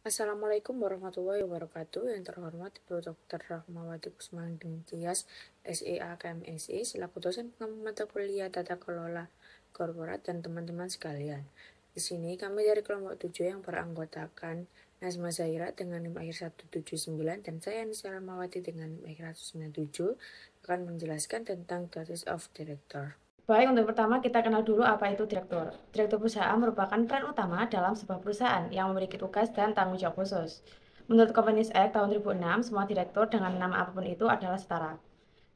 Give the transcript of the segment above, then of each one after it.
Assalamualaikum warahmatullahi wabarakatuh. Yang terhormat Ibu Dr. Rahmawati Kusmaningrum Tias, SEA KMSI, selaku dosen pengampu mata kuliah Tata Kelola Korporat dan teman-teman sekalian. Di sini kami dari kelompok 7 yang beranggotakan Nazma Zaira dengan NIM akhir 179 dan saya Anissa Rahmawati dengan NIM akhir 197 akan menjelaskan tentang Duties of Director. Baik, untuk pertama kita kenal dulu apa itu direktur. Direktur perusahaan merupakan peran utama dalam sebuah perusahaan yang memiliki tugas dan tanggung jawab khusus. Menurut Companies Act tahun 2006, semua direktur dengan nama apapun itu adalah setara.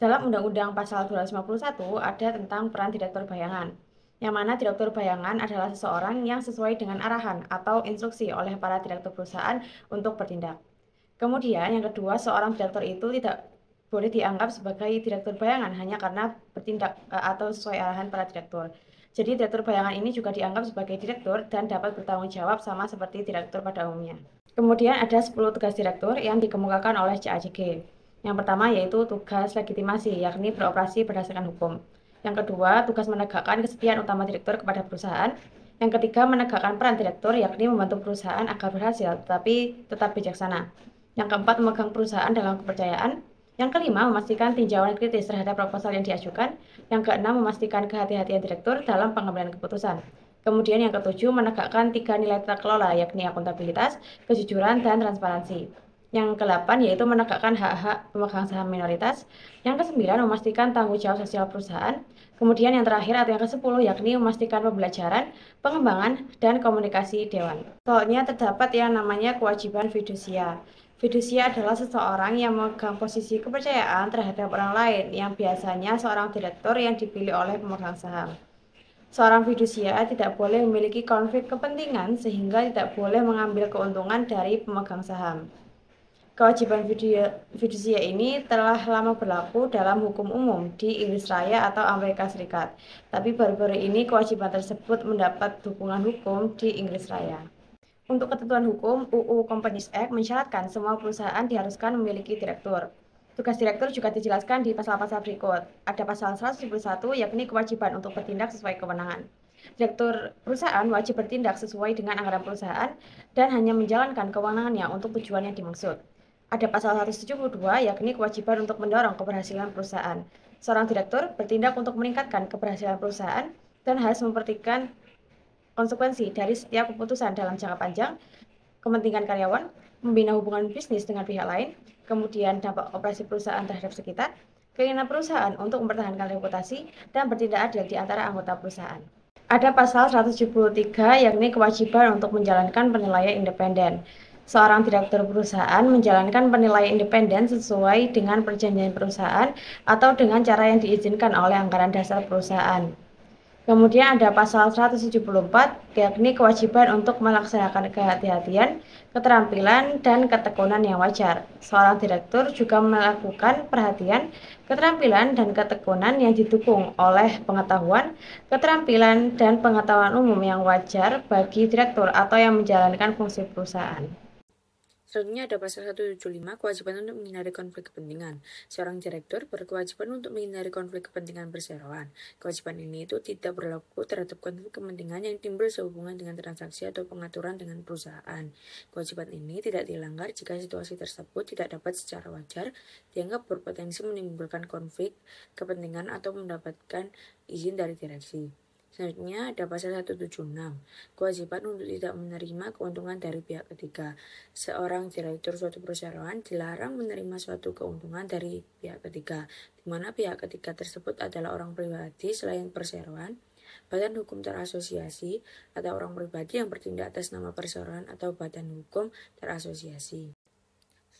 Dalam Undang-Undang Pasal 251 ada tentang peran direktur bayangan, yang mana direktur bayangan adalah seseorang yang sesuai dengan arahan atau instruksi oleh para direktur perusahaan untuk bertindak. Kemudian yang kedua, seorang direktur itu tidak boleh dianggap sebagai direktur bayangan hanya karena bertindak atau sesuai arahan para direktur. Jadi direktur bayangan ini juga dianggap sebagai direktur dan dapat bertanggung jawab sama seperti direktur pada umumnya. Kemudian ada 10 tugas direktur yang dikemukakan oleh CACG. Yang pertama yaitu tugas legitimasi, yakni beroperasi berdasarkan hukum. Yang kedua, tugas menegakkan kesetiaan utama direktur kepada perusahaan. Yang ketiga, menegakkan peran direktur, yakni membantu perusahaan agar berhasil, tetapi tetap bijaksana. Yang keempat, memegang perusahaan dalam kepercayaan. Yang kelima, memastikan tinjauan kritis terhadap proposal yang diajukan. Yang keenam, memastikan kehati-hatian direktur dalam pengambilan keputusan. Kemudian yang ketujuh, menegakkan 3 nilai tata kelola, yakni akuntabilitas, kejujuran, dan transparansi. Yang ke-8 yaitu menegakkan hak-hak pemegang saham minoritas. Yang ke-9 memastikan tanggung jawab sosial perusahaan. Kemudian yang terakhir atau yang ke-10 yakni memastikan pembelajaran, pengembangan, dan komunikasi dewan. Soalnya terdapat yang namanya kewajiban fidusia. Fidusia adalah seseorang yang memegang posisi kepercayaan terhadap orang lain, yang biasanya seorang direktur yang dipilih oleh pemegang saham. Seorang fidusia tidak boleh memiliki konflik kepentingan sehingga tidak boleh mengambil keuntungan dari pemegang saham. Kewajiban fidusia ini telah lama berlaku dalam hukum umum di Inggris Raya atau Amerika Serikat, tapi baru-baru ini kewajiban tersebut mendapat dukungan hukum di Inggris Raya. Untuk ketentuan hukum, UU Companies Act mensyaratkan semua perusahaan diharuskan memiliki direktur. Tugas direktur juga dijelaskan di pasal-pasal berikut. Ada pasal 171 yakni kewajiban untuk bertindak sesuai kewenangan. Direktur perusahaan wajib bertindak sesuai dengan anggaran perusahaan dan hanya menjalankan kewenangannya untuk tujuan yang dimaksud. Ada pasal 172 yakni kewajiban untuk mendorong keberhasilan perusahaan. Seorang direktur bertindak untuk meningkatkan keberhasilan perusahaan dan harus memperhatikan konsekuensi dari setiap keputusan dalam jangka panjang, kepentingan karyawan, membina hubungan bisnis dengan pihak lain, kemudian dampak operasi perusahaan terhadap sekitar, keinginan perusahaan untuk mempertahankan reputasi, dan bertindak adil di antara anggota perusahaan. Ada pasal 173 yakni kewajiban untuk menjalankan penilaian independen. Seorang direktur perusahaan menjalankan penilaian independen sesuai dengan perjanjian perusahaan atau dengan cara yang diizinkan oleh anggaran dasar perusahaan. Kemudian ada pasal 174, yakni kewajiban untuk melaksanakan kehati-hatian, keterampilan, dan ketekunan yang wajar. Seorang direktur juga melakukan perhatian, keterampilan, dan ketekunan yang didukung oleh pengetahuan, keterampilan, dan pengetahuan umum yang wajar bagi direktur atau yang menjalankan fungsi perusahaan. Selanjutnya ada pasal 175, kewajiban untuk menghindari konflik kepentingan. Seorang direktur berkewajiban untuk menghindari konflik kepentingan perseroan. Kewajiban ini itu tidak berlaku terhadap konflik kepentingan yang timbul sehubungan dengan transaksi atau pengaturan dengan perusahaan. Kewajiban ini tidak dilanggar jika situasi tersebut tidak dapat secara wajar dianggap berpotensi menimbulkan konflik kepentingan atau mendapatkan izin dari direksi. Selanjutnya ada pasal 176, kewajiban untuk tidak menerima keuntungan dari pihak ketiga. Seorang direktur suatu perusahaan dilarang menerima suatu keuntungan dari pihak ketiga, di mana pihak ketiga tersebut adalah orang pribadi selain perseroan, badan hukum terasosiasi, atau orang pribadi yang bertindak atas nama perseroan atau badan hukum terasosiasi.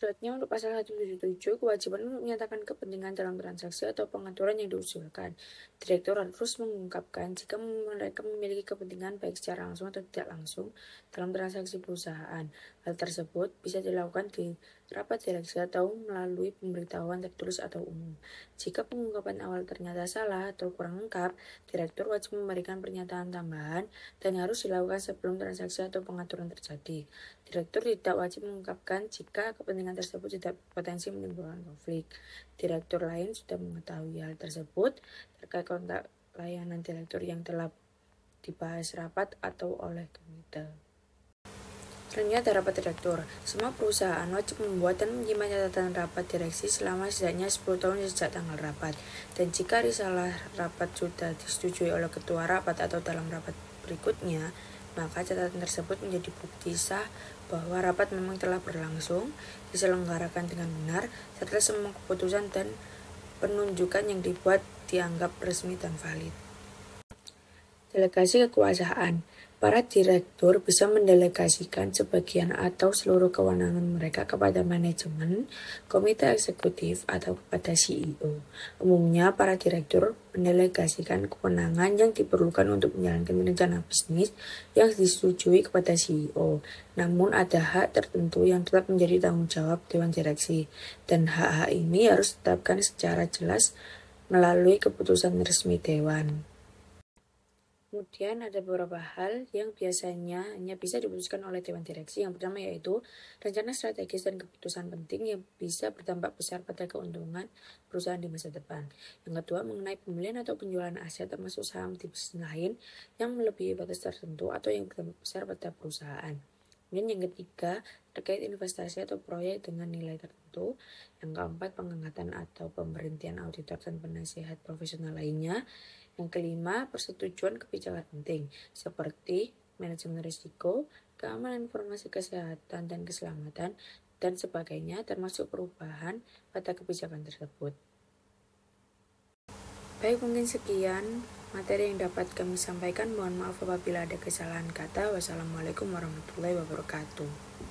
Selanjutnya untuk pasal 177, kewajiban untuk menyatakan kepentingan dalam transaksi atau pengaturan yang diusulkan. Direktur harus mengungkapkan jika mereka memiliki kepentingan baik secara langsung atau tidak langsung dalam transaksi perusahaan. Hal tersebut bisa dilakukan di rapat direksi atau melalui pemberitahuan tertulis atau umum. Jika pengungkapan awal ternyata salah atau kurang lengkap, direktur wajib memberikan pernyataan tambahan dan harus dilakukan sebelum transaksi atau pengaturan terjadi. Direktur tidak wajib mengungkapkan jika kepentingan tersebut tidak potensi menimbulkan konflik. Direktur lain sudah mengetahui hal tersebut terkait kontak layanan direktur yang telah dibahas rapat atau oleh komite. Ternyata rapat direktur. Semua perusahaan wajib membuat dan menyimpan catatan rapat direksi selama setidaknya 10 tahun sejak tanggal rapat. Dan jika risalah rapat sudah disetujui oleh ketua rapat atau dalam rapat berikutnya, maka catatan tersebut menjadi bukti sah bahwa rapat memang telah berlangsung, diselenggarakan dengan benar, setelah semua keputusan dan penunjukan yang dibuat dianggap resmi dan valid. Delegasi kekuasaan. Para direktur bisa mendelegasikan sebagian atau seluruh kewenangan mereka kepada manajemen, komite eksekutif, atau kepada CEO. Umumnya, para direktur mendelegasikan kewenangan yang diperlukan untuk menjalankan rencana bisnis yang disetujui kepada CEO. Namun, ada hak tertentu yang tetap menjadi tanggung jawab Dewan Direksi, dan hak-hak ini harus ditetapkan secara jelas melalui keputusan resmi Dewan. Kemudian ada beberapa hal yang biasanya hanya bisa diputuskan oleh Dewan Direksi. Yang pertama yaitu rencana strategis dan keputusan penting yang bisa berdampak besar pada keuntungan perusahaan di masa depan. Yang kedua mengenai pembelian atau penjualan aset termasuk saham di bisnis lain yang melebihi batas tertentu atau yang berdampak besar pada perusahaan. Kemudian yang ketiga terkait investasi atau proyek dengan nilai tertentu. Yang keempat pengangkatan atau pemberhentian auditor dan penasihat profesional lainnya. Yang kelima, persetujuan kebijakan penting seperti manajemen risiko, keamanan informasi kesehatan dan keselamatan, dan sebagainya termasuk perubahan pada kebijakan tersebut. Baik, mungkin sekian materi yang dapat kami sampaikan. Mohon maaf apabila ada kesalahan kata. Wassalamualaikum warahmatullahi wabarakatuh.